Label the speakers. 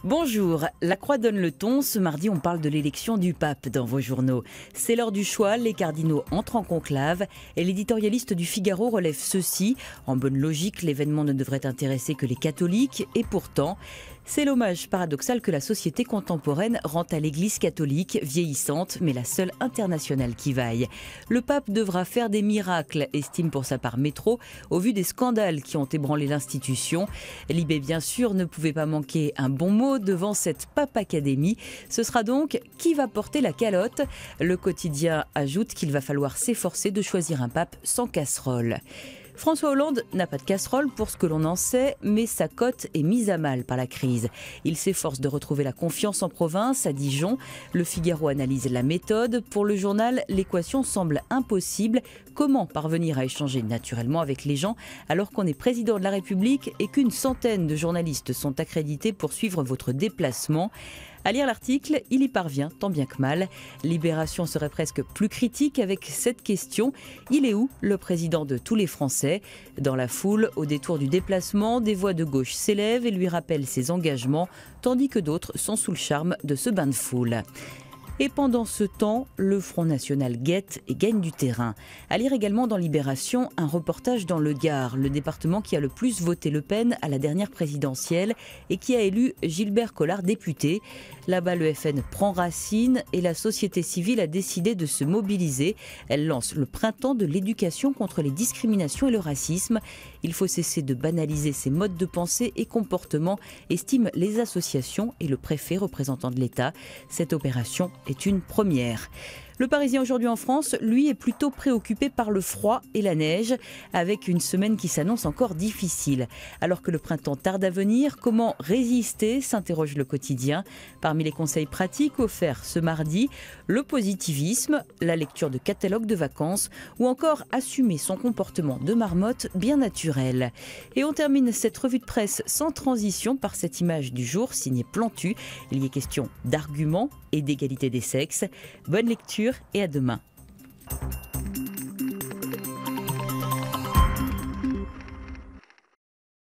Speaker 1: Bonjour, la Croix donne le ton. Ce mardi, on parle de l'élection du pape dans vos journaux. C'est l'heure du choix, les cardinaux entrent en conclave et l'éditorialiste du Figaro relève ceci. En bonne logique, l'événement ne devrait intéresser que les catholiques et pourtant, c'est l'hommage paradoxal que la société contemporaine rend à l'Église catholique, vieillissante, mais la seule internationale qui vaille. Le pape devra faire des miracles, estime pour sa part Métro, au vu des scandales qui ont ébranlé l'institution. Libé, bien sûr, ne pouvait pas manquer un bon mot devant cette Pape Académie. Ce sera donc qui va porter la calotte. Le quotidien ajoute qu'il va falloir s'efforcer de choisir un pape sans casserole. François Hollande n'a pas de casserole pour ce que l'on en sait, mais sa cote est mise à mal par la crise. Il s'efforce de retrouver la confiance en province, à Dijon. Le Figaro analyse la méthode. Pour le journal, l'équation semble impossible. Comment parvenir à échanger naturellement avec les gens alors qu'on est président de la République et qu'une centaine de journalistes sont accrédités pour suivre votre déplacement ? À lire l'article, il y parvient, tant bien que mal. Libération serait presque plus critique avec cette question. Il est où le président de tous les Français ? Dans la foule, au détour du déplacement, des voix de gauche s'élèvent et lui rappellent ses engagements, tandis que d'autres sont sous le charme de ce bain de foule. Et pendant ce temps, le Front National guette et gagne du terrain. À lire également dans Libération, un reportage dans le Gard, le département qui a le plus voté Le Pen à la dernière présidentielle et qui a élu Gilbert Collard député. Là-bas, le FN prend racine et la société civile a décidé de se mobiliser. Elle lance le printemps de l'éducation contre les discriminations et le racisme. Il faut cesser de banaliser ces modes de pensée et comportements, estiment les associations et le préfet représentant de l'État. Cette opération est une première. Le Parisien aujourd'hui en France, lui, est plutôt préoccupé par le froid et la neige, avec une semaine qui s'annonce encore difficile. Alors que le printemps tarde à venir, comment résister, s'interroge le quotidien. Parmi les conseils pratiques offerts ce mardi, le positivisme, la lecture de catalogues de vacances ou encore assumer son comportement de marmotte bien naturel. Et on termine cette revue de presse sans transition par cette image du jour signée Plantu. Il y est question d'arguments et d'égalité des sexes. Bonne lecture et à demain.